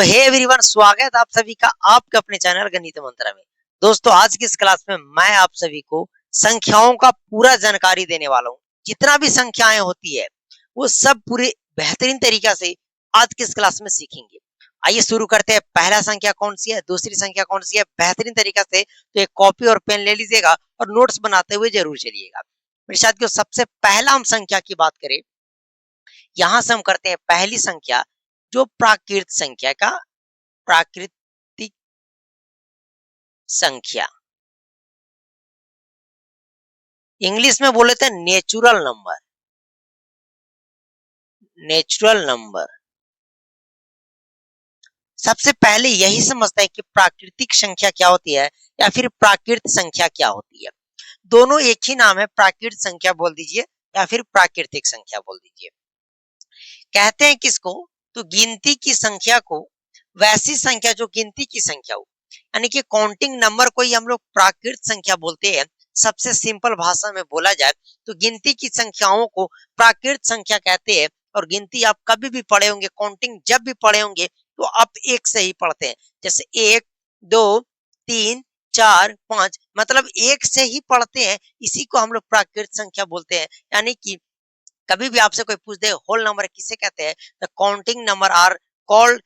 Hey everyone, स्वागत आप सभी का आपके अपने चैनल गणित मंत्र में। दोस्तों, आज की इस क्लास में मैं आप सभी को संख्याओं का पूरा जानकारी देने वाला हूँ। जितना भी संख्याएं होती है वो सब पूरे बेहतरीन तरीका से आज की इस क्लास में सीखेंगे। आइए शुरू करते हैं। पहला संख्या कौन सी है, दूसरी संख्या कौन सी है, बेहतरीन तरीका से तो एक कॉपी और पेन ले लीजिएगा और नोट्स बनाते हुए जरूर चलिएगा मेरे साथ। क्यों सबसे पहला हम संख्या की बात करें, यहां से हम करते हैं पहली संख्या जो प्राकृत संख्या का प्राकृतिक संख्या, इंग्लिश में बोले थे नेचुरल नंबर। नेचुरल नंबर सबसे पहले यही समझते हैं कि प्राकृतिक संख्या क्या होती है या फिर प्राकृत संख्या क्या होती है। दोनों एक ही नाम है, प्राकृत संख्या बोल दीजिए या फिर प्राकृतिक संख्या बोल दीजिए। कहते हैं किसको, तो गिनती की संख्या को, वैसी संख्या जो गिनती की संख्या हो, यानी कि काउंटिंग नंबर को ही हम लोग प्राकृत संख्या बोलते हैं। सबसे सिंपल भाषा में बोला जाए तो गिनती की संख्याओं को प्राकृत संख्या कहते हैं। और गिनती आप कभी भी पढ़े होंगे, काउंटिंग जब भी पढ़े होंगे तो आप एक से ही पढ़ते हैं, जैसे 1 2 3 4 5, मतलब एक से ही पढ़ते हैं। इसी को हम लोग प्राकृत संख्या बोलते हैं। यानी कि कभी भी आपसे कोई पूछ दे होल नंबर किसे कहते हैं, the counting number are called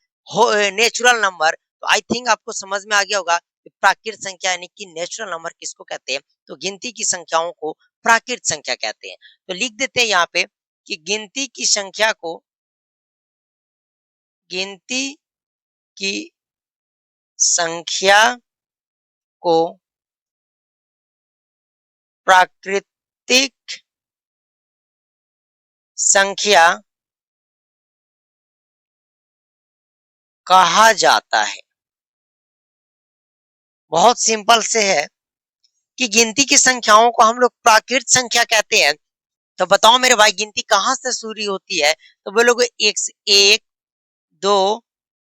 natural number, तो आई थिंक आपको समझ में आ गया होगा कि प्राकृत संख्या यानी कि नेचुरल नंबर किसको कहते हैं। तो गिनती की संख्याओं को प्राकृत संख्या कहते हैं। तो लिख देते हैं यहाँ पे कि गिनती की संख्या को, गिनती की संख्या को प्राकृतिक संख्या कहा जाता है। बहुत सिंपल से है कि गिनती की संख्याओं को हम लोग प्राकृत संख्या कहते हैं। तो बताओ मेरे भाई, गिनती कहाँ से शुरू होती है, तो बोलोगे एक से 1 2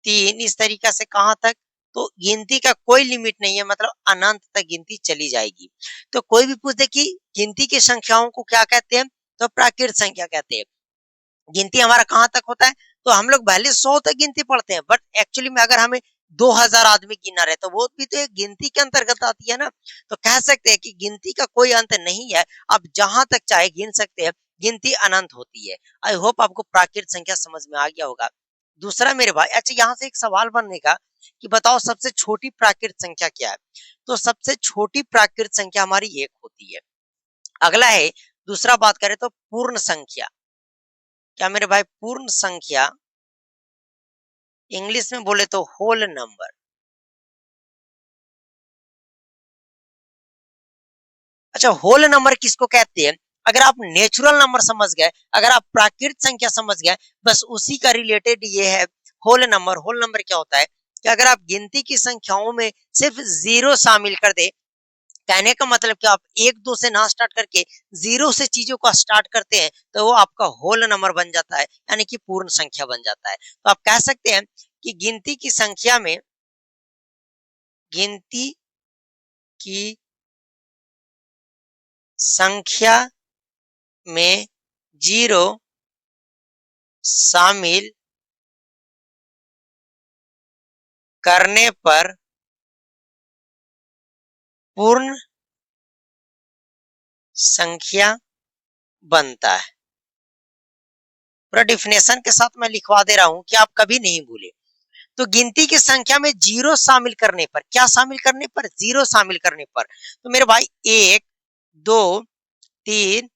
3 इस तरीका से कहाँ तक, तो गिनती का कोई लिमिट नहीं है, मतलब अनंत तक गिनती चली जाएगी। तो कोई भी पूछे कि गिनती की संख्याओं को क्या कहते हैं, तो प्राकृत संख्या कहते हैं। गिनती हमारा कहाँ तक होता है, तो हम लोग पहले 100 तक गिनती पढ़ते हैं, बट एक्चुअली में अगर हमें 2000 आदमी गिनना रहे तो वो भी तो एक गिनती के अंतर्गत आती है ना। तो कह सकते हैं कि गिनती का कोई अंत नहीं है, आप जहां तक चाहे गिन सकते हैं, गिनती अनंत होती है। आई होप आपको प्राकृत संख्या समझ में आ गया होगा। दूसरा मेरे भाई, अच्छा यहाँ से एक सवाल बनेगा कि बताओ सबसे छोटी प्राकृत संख्या क्या है, तो सबसे छोटी प्राकृत संख्या हमारी 1 होती है। अगला है, दूसरा बात करें तो पूर्ण संख्या। क्या मेरे भाई, पूर्ण संख्या इंग्लिश में बोले तो होल नंबर। अच्छा, होल नंबर किसको कहते हैं, अगर आप नेचुरल नंबर समझ गए, अगर आप प्राकृत संख्या समझ गए, बस उसी का रिलेटेड ये है होल नंबर। होल नंबर क्या होता है कि अगर आप गिनती की संख्याओं में सिर्फ 0 शामिल कर दे, कहने का मतलब कि आप 1 2 से ना स्टार्ट करके 0 से चीजों को स्टार्ट करते हैं, तो वो आपका होल नंबर बन जाता है, यानी कि पूर्ण संख्या बन जाता है। तो आप कह सकते हैं कि गिनती की संख्या में, गिनती की संख्या में 0 शामिल करने पर पूर्ण संख्या बनता है। पूरा डिफिनेशन के साथ मैं लिखवा दे रहा हूं कि आप कभी नहीं भूले। तो गिनती की संख्या में 0 शामिल करने पर, क्या शामिल करने पर, 0 शामिल करने पर, तो मेरे भाई 1 2 3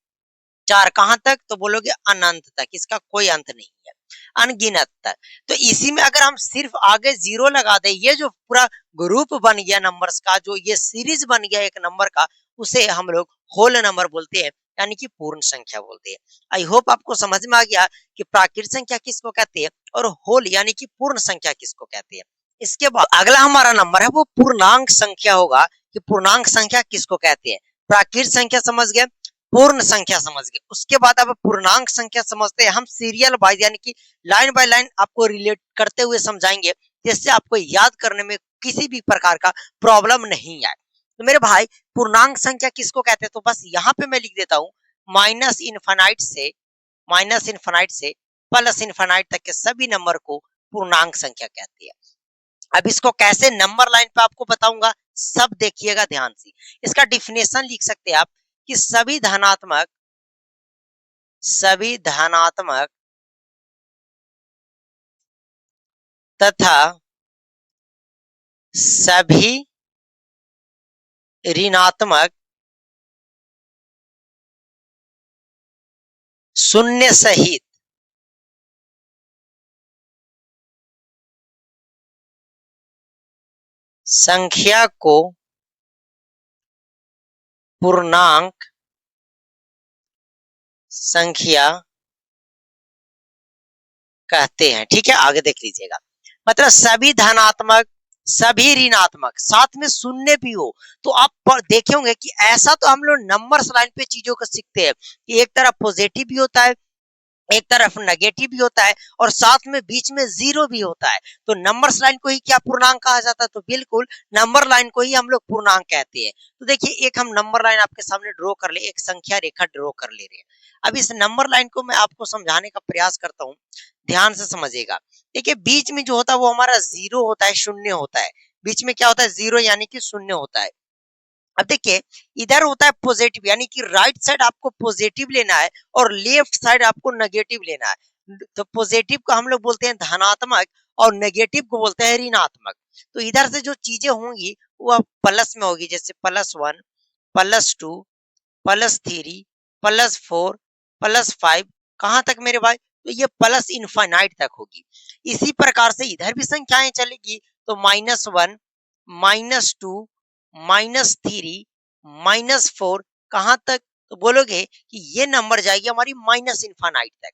4 कहां तक, तो बोलोगे अनंत तक, इसका कोई अंत नहीं है, अनगिनत तक। तो इसी में अगर हम सिर्फ आगे 0 लगा दे, ये जो पूरा ग्रुप बन गया नंबर्स का, जो ये सीरीज बन गया एक नंबर का, उसे हम लोग होल नंबर बोलते हैं, यानी कि पूर्ण संख्या बोलते हैं। आई होप आपको समझ में आ गया कि प्राकृत संख्या किसको कहते हैं और होल यानी कि पूर्ण संख्या किसको कहते हैं। इसके बाद अगला हमारा नंबर है वो पूर्णांक संख्या होगा, कि पूर्णांक संख्या किसको कहते हैं। प्राकृत संख्या समझ गए, पूर्ण संख्या समझ गए, उसके बाद अब पूर्णांक संख्या समझते हैं। हम सीरियल वाइज यानी कि लाइन बाय लाइन आपको रिलेट करते हुए समझाएंगे, जिससे आपको याद करने में किसी भी प्रकार का प्रॉब्लम नहीं आए। तो मेरे भाई, पूर्णांक संख्या किसको कहते हैं, तो बस यहाँ पे मैं लिख देता हूँ, माइनस इनफाइनाइट से प्लस इनफाइनाइट तक के सभी नंबर को पूर्णांक संख्या कहते हैं। अब इसको कैसे नंबर लाइन पे आपको बताऊंगा, सब देखिएगा ध्यान से। इसका डिफिनेशन लिख सकते हैं आप कि सभी धनात्मक तथा सभी ऋणात्मक शून्य सहित संख्या को पूर्णांक संख्या कहते हैं। ठीक है, आगे देख लीजिएगा। मतलब सभी धनात्मक सभी ऋणात्मक साथ में शून्य भी हो, तो आप देखे होंगे कि ऐसा तो हम लोग नंबर्स लाइन पे चीजों को सीखते हैं कि एक तरफ पॉजिटिव भी होता है, एक तरफ नेगेटिव भी होता है, और साथ में बीच में जीरो भी होता है। तो नंबर्स लाइन को ही क्या पूर्णांक कहा जाता है? तो बिल्कुल नंबर लाइन को ही हम लोग पूर्णांक कहते हैं। तो देखिए, एक हम नंबर लाइन आपके सामने ड्रॉ कर ले, एक संख्या रेखा ड्रॉ कर ले रहे हैं। अब इस नंबर लाइन को मैं आपको समझाने का प्रयास करता हूँ, ध्यान से समझिएगा। देखिए, बीच में जो होता है वो हमारा जीरो होता है, शून्य होता है। बीच में क्या होता है? जीरो, यानी कि शून्य होता है। अब देखिए, इधर होता है पॉजिटिव, यानी कि राइट साइड आपको पॉजिटिव लेना है और लेफ्ट साइड आपको नेगेटिव लेना है। तो पॉजिटिव को हम लोग बोलते हैं धनात्मक और नेगेटिव को बोलते हैं ऋणात्मक। तो इधर से जो चीजें होंगी वो प्लस में होगी, जैसे +1, +2, +3, +4, +5। कहां तक मेरे भाई? तो ये प्लस इनफाइनाइट तक होगी। इसी प्रकार से इधर भी संख्याएं चलेगी, तो -1, -2, -3, -4, कहां तक? तो बोलोगे कि ये नंबर जाएगी हमारी माइनस इनफाइनाइट तक।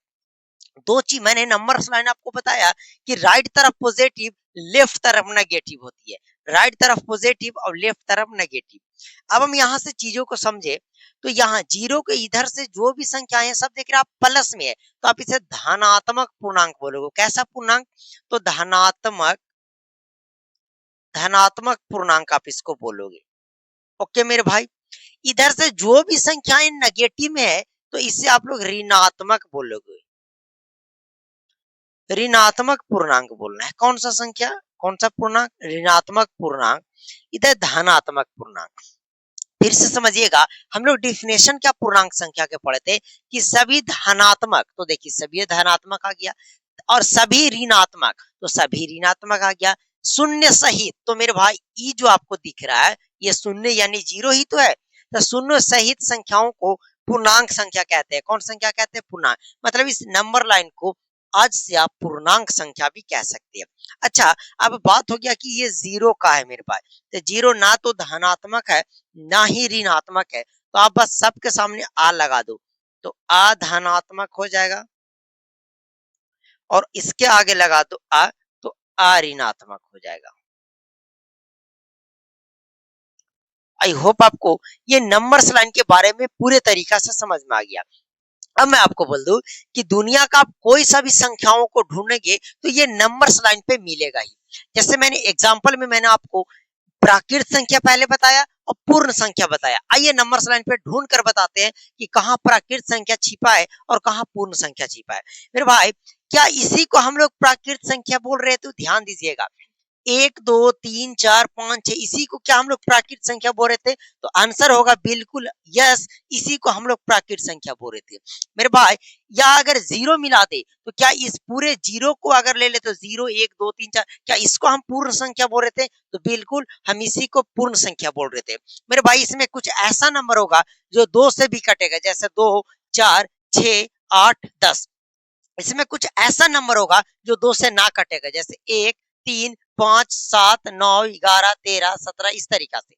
दो चीज मैंने नंबर लाइन आपको बताया कि राइट तरफ पॉजिटिव, लेफ्ट तरफ नेगेटिव होती है। राइट तरफ पॉजिटिव और लेफ्ट तरफ नेगेटिव। अब हम यहाँ से चीजों को समझे, तो यहाँ जीरो के इधर से जो भी संख्या है सब देख रहे हैं आप प्लस में है, तो आप इसे धनात्मक पूर्णांक बोलोगे। कैसा पूर्णांक? तो धनात्मक पूर्णांक आप इसको बोलोगे। ओके मेरे भाई, इधर से जो भी संख्याएं नेगेटिव में है तो इसे आप लोग ऋणात्मक बोलोगे। ऋणात्मक पूर्णांक बोलना है। कौन सा संख्या, कौन सा पूर्णांक? ऋणात्मक पूर्णांक। इधर धनात्मक पूर्णांक। फिर से समझिएगा, हम लोग डिफिनेशन क्या पूर्णांक संख्या के पढ़े थे कि सभी धनात्मक, तो देखिए सभी धनात्मक आ गया, और सभी ऋणात्मक, तो सभी ऋणात्मक आ गया, शून्य सहित। तो मेरे भाई ई जो आपको दिख रहा है ये शून्य यानी जीरो ही तो है। तो शून्य सहित संख्याओं को पूर्णांक संख्या कहते हैं। कौन संख्या कहते हैं? पूर्णांक। मतलब इस नंबर लाइन को आज से आप पूर्णांक संख्या भी कह सकते हैं। अच्छा, अब बात हो गया कि ये जीरो का है मेरे पास, तो जीरो ना तो धनात्मक है ना ही ऋणात्मक है, तो आप बस सबके सामने आ लगा दो, तो आ धनात्मक हो जाएगा, और इसके आगे लगा दो आ, तो आ ऋणात्मक हो जाएगा। आई होप आपको ये नंबर्स लाइन के बारे में पूरे तरीका से समझ में आ गया। अब मैं आपको बोल दूं कि दुनिया का आप कोई सा भी संख्याओं को ढूंढेंगे तो ये नंबर्स लाइन पे मिलेगा ही। जैसे मैंने एग्जांपल में मैंने आपको प्राकृत संख्या पहले बताया और पूर्ण संख्या बताया। आइए नंबर्स लाइन पे ढूंढ कर बताते हैं कि कहाँ प्राकृत संख्या छिपा है और कहाँ पूर्ण संख्या छिपा है। मेरे भाई, क्या इसी को हम लोग प्राकृत संख्या बोल रहे हैं? तो ध्यान दीजिएगा, 1, 2, 3, 4, 5, 6, इसी को क्या हम लोग प्राकृत संख्या बोल रहे थे? तो आंसर होगा बिल्कुल यस, इसी को हम लोग प्राकृत संख्या बोल रहे थे मेरे भाई। या अगर जीरो मिला दे तो क्या इस पूरे जीरो को अगर ले ले तो 0, 1, 2, 3, 4, क्या इसको हम पूर्ण संख्या बोल रहे थे? तो बिल्कुल हम इसी को पूर्ण संख्या बोल रहे थे मेरे भाई। इसमें कुछ ऐसा नंबर होगा जो 2 से भी कटेगा, जैसे 2, 4, 6, 8, 10। इसमें कुछ ऐसा नंबर होगा जो 2 से ना कटेगा, जैसे 1, 3, 5, 7, 9, 11, 13, 17, इस तरीका से।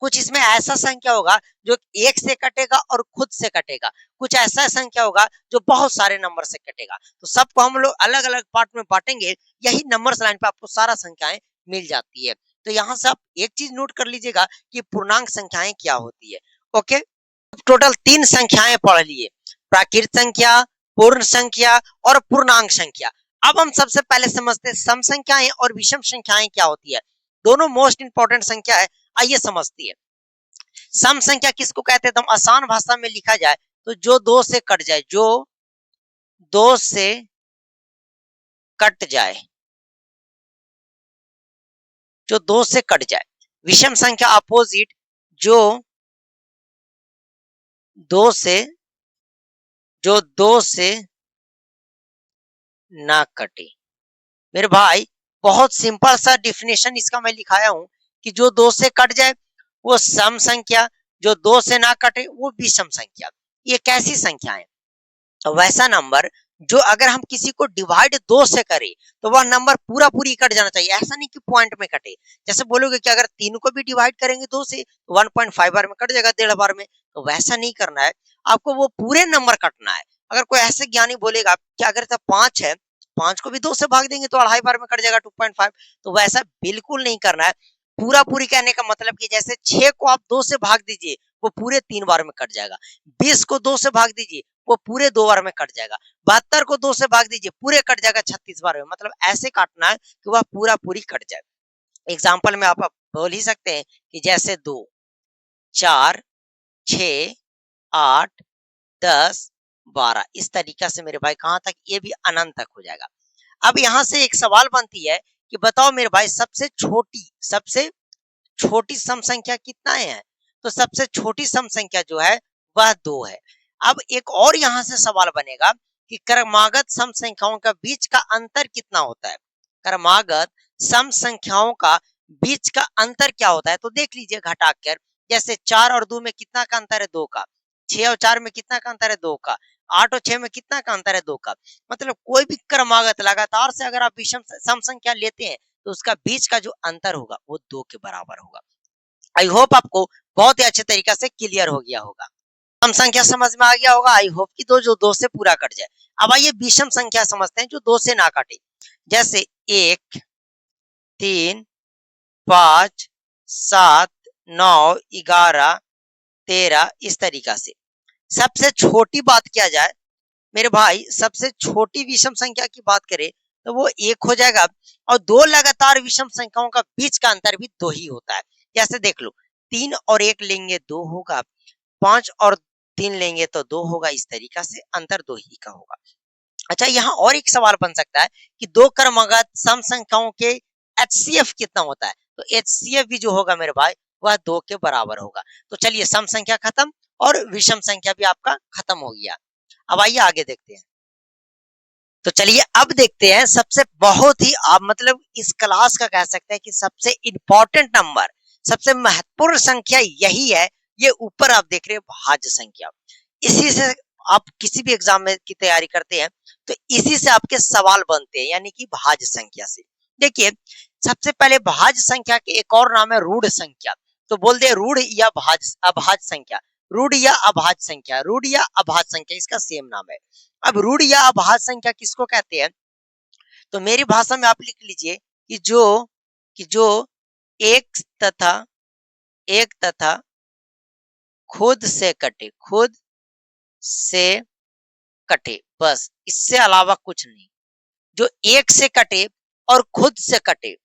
कुछ इसमें ऐसा संख्या होगा जो 1 से कटेगा और खुद से कटेगा। कुछ ऐसा संख्या होगा जो बहुत सारे नंबर से कटेगा। तो सबको हम लोग अलग अलग पार्ट में बांटेंगे, यही नंबर लाइन पे आपको सारा संख्याएं मिल जाती है। तो यहाँ से आप एक चीज नोट कर लीजिएगा कि पूर्णांक संख्याएं क्या होती है। ओके, टोटल 3 संख्याएं पढ़ लिए, प्राकृत संख्या, पूर्ण संख्या और पूर्णांक संख्या। अब हम सबसे पहले समझते हैं सम संख्याएं और विषम संख्याएं क्या होती है। दोनों मोस्ट इंपॉर्टेंट संख्या है, आइए समझती है। सम संख्या किसको कहते हैं? तो हम आसान भाषा में लिखा जाए तो जो 2 से कट जाए, जो 2 से कट जाए, जो 2 से कट जाए। विषम संख्या अपोजिट जो 2 से जो 2 से ना कटे। मेरे भाई बहुत सिंपल सा डिफिनेशन इसका मैं लिखाया हूं कि जो 2 से कट जाए वो सम संख्या, जो 2 से ना कटे वो विषम संख्या। ये कैसी संख्या है? तो वैसा नंबर जो अगर हम किसी को डिवाइड 2 से करें तो वह नंबर पूरा पूरी कट जाना चाहिए, ऐसा नहीं कि पॉइंट में कटे। जैसे बोलोगे कि अगर 3 को भी डिवाइड करेंगे 2 से तो 1.5 बार में कट जाएगा, 1.5 बार में, तो वैसा नहीं करना है, आपको वो पूरे नंबर कटना है। अगर कोई ऐसे ज्ञानी बोलेगा कि अगर 5 है, 5 को भी 2 से भाग देंगे तो 2.5 बार में कट जाएगा 2.5, तो वैसा बिल्कुल नहीं करना है। पूरा पूरी कहने का मतलब कि जैसे 6 को आप 2 से भाग दीजिए वो पूरे 3 बार में कट जाएगा, 20 को 2 से भाग दीजिए वो पूरे 2 बार में कट जाएगा, 72 को 2 से भाग दीजिए पूरे कट जाएगा 36 बार में। मतलब ऐसे काटना है कि वह पूरा पूरी कट जाए। एग्जाम्पल में आप बोल ही सकते हैं कि जैसे 2, 4, 6, 8, 10, 12, इस तरीका से मेरे भाई कहां तक, ये भी अनंत तक हो जाएगा। अब यहां से एक सवाल बनती है कि बताओ मेरे भाई सबसे छोटी सम संख्या कितना है? तो सबसे छोटी सम संख्या जो है वह 2 है। अब एक और यहां से सवाल बनेगा कि क्रमागत सम संख्याओं का बीच का अंतर कितना होता है? क्रमागत सम संख्याओं का बीच का अंतर क्या होता है? तो देख लीजिए घटाकर, जैसे 4 और 2 में कितना का अंतर है? 2 का। 6 और 4 में कितना का अंतर है? 2 का। 8 और 6 में कितना का अंतर है? 2 का। मतलब कोई भी क्रमागत लगातार से अगर आप विषम सम संख्या लेते हैं तो उसका बीच का जो अंतर होगा वो 2 के बराबर होगा। आई होप आपको बहुत ही अच्छे तरीके से क्लियर हो गया होगा, सम संख्या समझ में आ गया होगा। आई होप कि जो 2 से पूरा कट जाए। अब आइए विषम संख्या समझते हैं जो 2 से ना कटे। जैसे 1, 3, 5, 7, 9, 11, 13, इस तरीका से। सबसे छोटी बात किया जाए मेरे भाई, सबसे छोटी विषम संख्या की बात करें तो वो 1 हो जाएगा, और 2 लगातार विषम संख्याओं का बीच का अंतर भी 2 ही होता है। जैसे देख लो, 3 और 1 लेंगे 2 होगा, 5 और 3 लेंगे तो 2 होगा, इस तरीका से अंतर 2 ही का होगा। अच्छा, यहाँ और एक सवाल बन सकता है कि 2 क्रमागत सम संख्याओं के एचसीएफ कितना होता है? तो एचसीएफ भी जो होगा मेरे भाई वह 2 के बराबर होगा। तो चलिए, सम संख्या खत्म और विषम संख्या भी आपका खत्म हो गया। अब आइए आगे देखते हैं। तो चलिए अब देखते हैं सबसे बहुत ही आप मतलब इस क्लास का कह सकते हैं कि सबसे इंपॉर्टेंट नंबर, सबसे महत्वपूर्ण संख्या यही है। ये ऊपर आप देख रहे हैं भाज्य संख्या। इसी से आप किसी भी एग्जाम में की तैयारी करते हैं तो इसी से आपके सवाल बनते हैं, यानी कि भाज्य संख्या से। देखिए, सबसे पहले भाज्य संख्या के एक और नाम है रूढ़ संख्या। तो बोल दे रूढ़ या अभाज्य संख्या, रूढ़ या अभाज्य संख्या, रूढ़ या अभाज्य संख्या, इसका सेम नाम है। अब रूढ़ या अभाज्य संख्या किसको कहते हैं? तो मेरी भाषा में आप लिख लीजिए कि जो एक तथा खुद से कटे, बस इससे अलावा कुछ नहीं। जो एक से कटे और खुद से कटे,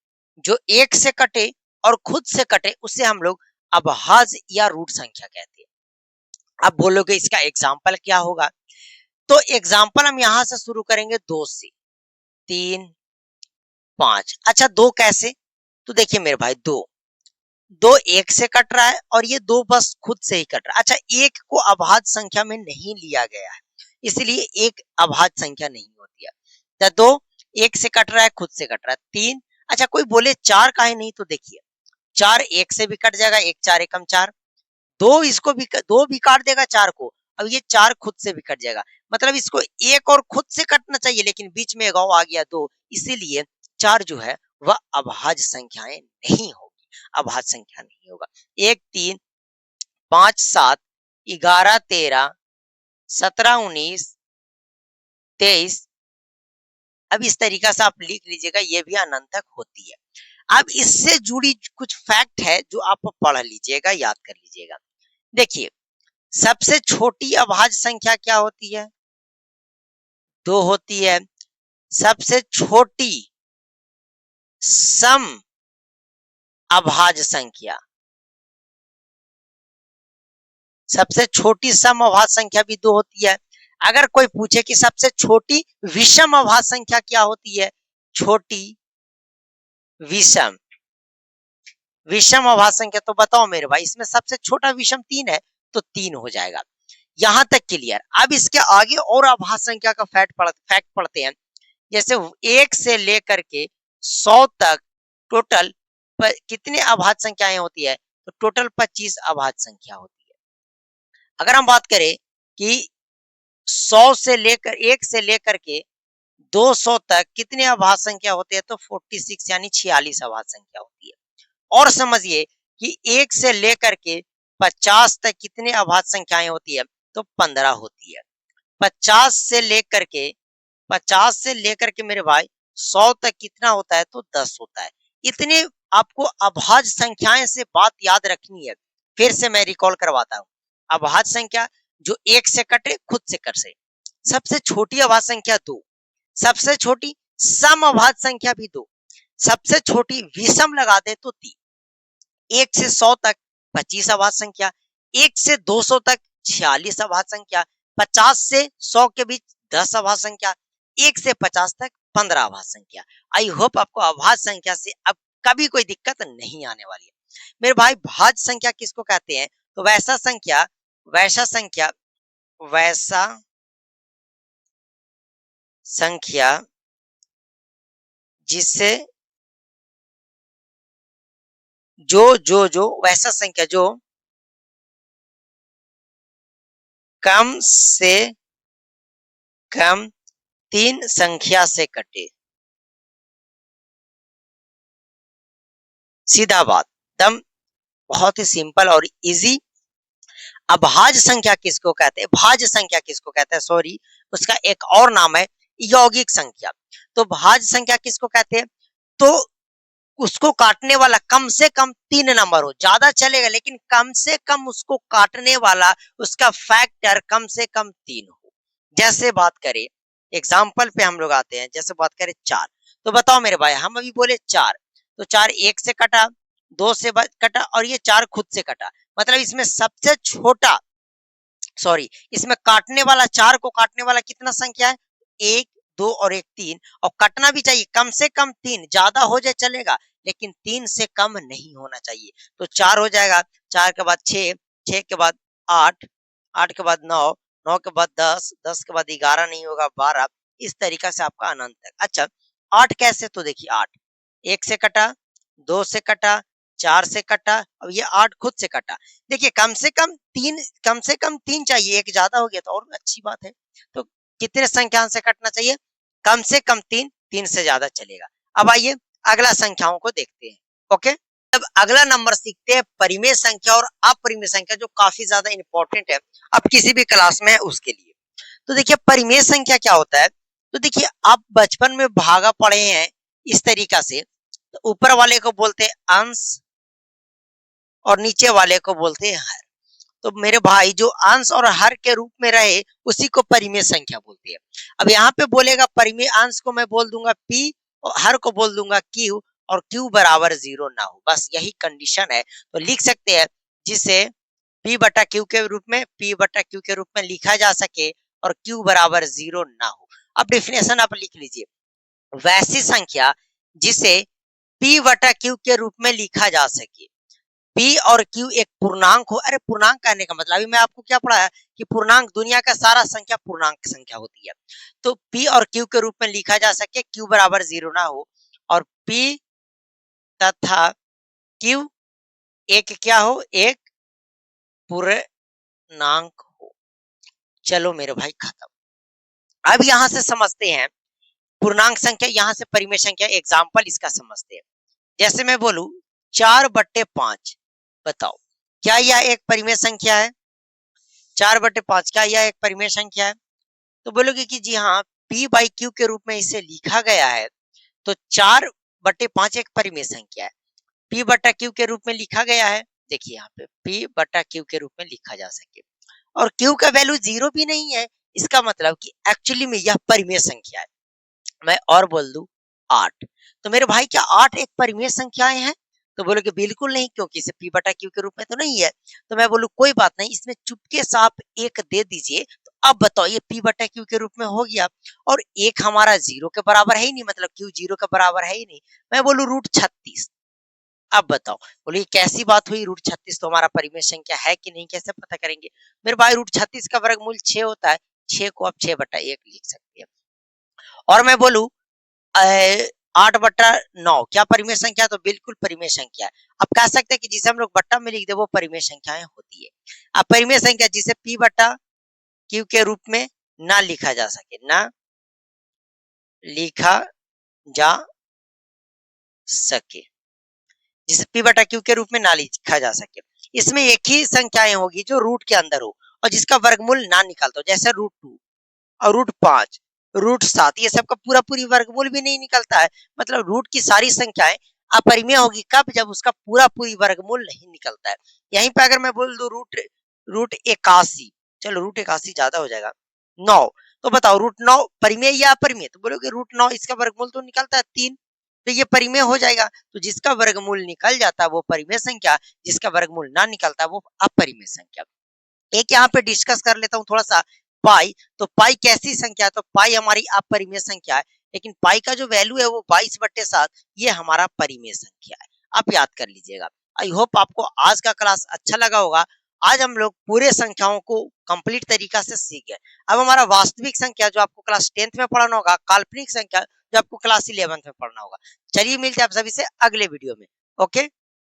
जो एक से कटे और खुद से कटे, उसे हम लोग अभाज्य या रूढ़ संख्या कहते हैं। अब बोलोगे इसका एग्जाम्पल क्या होगा? तो एग्जाम्पल हम यहां से शुरू करेंगे 2 से, 3, 5। अच्छा, 2 कैसे? तो देखिए मेरे भाई, 2 एक से कट रहा है और ये 2 बस खुद से ही कट रहा है। अच्छा, एक को अभाज्य संख्या में नहीं लिया गया है, इसलिए एक अभाज्य संख्या नहीं होती है। तो 2 एक से कट रहा है, खुद से कट रहा है। 3, अच्छा कोई बोले 4 काहे नहीं? तो देखिए, 4 एक से भी कट जाएगा, 1 4 एकम 4, 2 इसको भी 2 भी काट देगा 4 को। अब ये 4 खुद से भी कट जाएगा, मतलब इसको एक और खुद से कटना चाहिए, लेकिन बीच में गाँव आ गया 2, इसीलिए 4 जो है वह अभाज्य संख्याएं नहीं होगी, अभाज्य संख्या नहीं होगा। 1 3 5 7 11 13 17 19 23, अब इस तरीका से आप लिख लीजिएगा, ये भी अनंत तक होती है। अब इससे जुड़ी कुछ फैक्ट है जो आप पढ़ लीजिएगा, याद कर लीजिएगा। देखिए, सबसे छोटी अभाज्य संख्या क्या होती है? 2 होती है। सबसे छोटी सम अभाज्य संख्या, सबसे छोटी सम अभाज्य संख्या भी 2 होती है। अगर कोई पूछे कि सबसे छोटी विषम अभाज्य संख्या क्या होती है? छोटी विषम विषम अभाज्य संख्या, तो बताओ मेरे भाई इसमें सबसे छोटा विषम 3 है, तो 3 हो जाएगा। यहां तक क्लियर। अब इसके आगे और अभाज्य संख्या का फैक्ट पढ़ते हैं। जैसे 1 से लेकर के 100 तक टोटल कितने अभाज्य संख्याएं होती है, तो टोटल 25 अभाज्य संख्या होती है। अगर हम बात करें कि 100 से लेकर 1 से लेकर के 200 तक कितने अभाज्य संख्या होते हैं, तो 46 यानी 46 अभाज्य संख्या होती है। और समझिए कि 1 से लेकर के 50 तक कितने अभाज्य संख्याएं होती है, तो 15 होती है। 50 से लेकर के 50 से लेकर के मेरे भाई 100 तक कितना होता है, तो 10 होता है। इतने आपको अभाज्य संख्याएं से बात याद रखनी है। फिर से मैं रिकॉल करवाता हूँ। अभाज्य संख्या जो 1 से कटे खुद से कट से, सबसे छोटी अभाज्य संख्या 2, सबसे छोटी सम अभाज्य संख्या भी 2, सबसे छोटी विषम लगा दे तो 3। 1 से 100 तक 25 अभाज्य संख्या, 1 से 200 तक 46 अभाज्य संख्या, 50 से 100 के बीच 10 अभाज्य संख्या, 1 से 50 तक 15 अभाज्य संख्या। आई होप आपको अभाज्य संख्या से अब कभी कोई दिक्कत नहीं आने वाली है। मेरे भाई भाज्य संख्या किसको कहते हैं, तो वैसा संख्या जिससे वैसा संख्या जो कम से कम 3 संख्या से कटे। सीधा बात, दम बहुत ही सिंपल और इजी। अभाज्य संख्या किसको कहते हैं, भाज्य संख्या किसको कहते हैं, सॉरी उसका एक और नाम है यौगिक संख्या। तो भाज्य संख्या किसको कहते हैं, तो उसको काटने वाला कम से कम 3 नंबर हो, ज्यादा चलेगा लेकिन कम से कम उसको काटने वाला उसका फैक्टर कम से कम 3 हो। जैसे बात करें एग्जाम्पल पे हम लोग आते हैं, जैसे बात करें 4, तो बताओ मेरे भाई हम अभी बोले 4, तो 4 1 से कटा, 2 से कटा और ये 4 खुद से कटा। मतलब इसमें सबसे छोटा इसमें काटने वाला 4 को काटने वाला कितना संख्या है, 1 2 और 1 3, और कटना भी चाहिए कम से कम 3, ज्यादा हो जाए चलेगा लेकिन 3 से कम नहीं होना चाहिए। तो 4 हो जाएगा, 4 के बाद 6, 6 के बाद 8, 8 के बाद 9, 9 के बाद 10, 10 के बाद 11 नहीं होगा 12, इस तरीका से आपका अनंत तक। अच्छा 8 कैसे, तो देखिए 8 1 से कटा, 2 से कटा, 4 से कटा और ये 8 खुद से कटा। देखिए कम से कम 3 चाहिए, एक ज्यादा हो गया तो और अच्छी बात है। तो कितने संख्या से कटना चाहिए, कम से कम 3, 3 से ज्यादा चलेगा। अब आइए अगला संख्याओं को देखते हैं। ओके, अब अगला नंबर सीखते हैं परिमेय संख्या और अपरिमेय संख्या, जो काफी ज्यादा इंपॉर्टेंट है अब किसी भी क्लास में है उसके लिए। तो देखिए परिमेय संख्या क्या होता है, तो देखिए आप बचपन में भागा पढ़े हैं इस तरीका से, तो ऊपर वाले को बोलते हैं अंश और नीचे वाले को बोलते हैं हर। तो मेरे भाई जो अंश और हर के रूप में रहे उसी को परिमेय संख्या बोलते हैं। अब यहाँ पे बोलेगा परिमेय अंश को मैं बोल दूंगा p और हर को बोल दूंगा q, और q बराबर 0 ना हो, बस यही कंडीशन है। तो लिख सकते हैं जिसे p/q के रूप में लिखा जा सके और q बराबर 0 ना हो। अब डेफिनेशन आप लिख लीजिए, वैसी संख्या जिसे p/q के रूप में लिखा जा सके। p और q एक पूर्णांक हो, अरे पूर्णांक कहने का मतलब अभी मैं आपको क्या पढ़ाया कि पूर्णांक दुनिया का सारा संख्या पूर्णांक संख्या होती है। तो p और q के रूप में लिखा जा सके, q बराबर 0 ना हो और p तथा q एक क्या हो, एक पूर्णांक हो। चलो मेरे भाई खत्म। अब यहां से समझते हैं पूर्णांक संख्या, यहां से परिमेय संख्या, एग्जाम्पल इसका समझते हैं। जैसे मैं बोलूं 4/5, बताओ क्या यह एक परिमेय संख्या है, 4/5 क्या यह एक परिमेय संख्या है, तो बोलोगे कि जी हाँ p/q के रूप में इसे लिखा गया है, तो 4/5 एक परिमेय संख्या है, p/q के रूप में लिखा गया है। देखिए यहाँ पे p/q के रूप में लिखा जा सके और q का वैल्यू 0 भी नहीं है, इसका मतलब कि एक्चुअली में यह परिमेय संख्या है। मैं और बोल दूं 8, तो मेरे भाई क्या 8 एक परिमेय संख्याएं हैं, तो बोलोगे बिल्कुल नहीं, क्योंकि इसे p/q के रूप में तो नहीं है। तो मैं बोलूं कोई बात नहीं, इसमें चुपके से आप एक दे दीजिए। तो अब बताओ ये p/q के रूप में हो गया, और एक हमारा 0 के बराबर है ही नहीं, मतलब q 0 के बराबर है ही नहीं। मैं बोलूं √36, अब बताओ, बोलिए कैसी बात हुई, रूट 36 तो हमारा परिमेय संख्या है कि नहीं, कैसे पता करेंगे? मेरे भाई रूट 36 का वर्गमूल 6 होता है, 6 को आप 6/1 लिख सकते हैं। और मैं बोलूं 8/9 क्या परिमेय संख्या? तो बिल्कुल परिमेय संख्या है। अब कह सकते हैं कि जिसे हम लोग बट्टा में लिख दे वो परिमेय संख्याएं होती है। अब परिमेय संख्या जिसे P/Q के रूप में ना लिखा जा सके, ना लिखा जा सके, जिसे P/Q के रूप में ना लिखा जा सके, इसमें एक ही संख्याएं होगी जो रूट के अंदर हो और जिसका वर्गमूल ना निकालता हो, जैसे √2 और √5, √7, ये सबका पूरा पूरी वर्गमूल भी नहीं निकलता है। मतलब रूट की सारी संख्याएं अपरिमेय होगी कब? जब उसका पूरा पूरी वर्गमूल नहीं निकलता है। यहीं पे अगर मैं बोल दूं रूट रूट 81, चलो रूट 81 ज्यादा हो जाएगा, 9, तो बताओ √9 परिमेय या अपरिमेय? तो बोलोगे √9 इसका वर्गमूल तो निकलता है 3, तो ये परिमेय हो जाएगा। तो जिसका वर्गमूल निकल जाता है वो परिमेय संख्या, जिसका वर्गमूल ना निकलता वो अपरिमेय संख्या। एक यहाँ पे डिस्कस कर लेता हूँ थोड़ा सा पाई। तो पाई कैसी संख्या है? तो पाई हमारी अपरिमेय संख्या है, लेकिन पाई का जो वैल्यू है वो 22/7, ये हमारा परिमेय संख्या है। आप याद कर लीजिएगा। आई होप आपको आज का क्लास अच्छा लगा होगा। आज हम लोग पूरे संख्याओं को कंप्लीट तरीका से सीख गए। अब हमारा वास्तविक संख्या जो आपको क्लास 10th में पढ़ाना होगा, काल्पनिक संख्या जो आपको क्लास 11th में पढ़ना होगा। चलिए मिलते हैं आप सभी से अगले वीडियो में। ओके।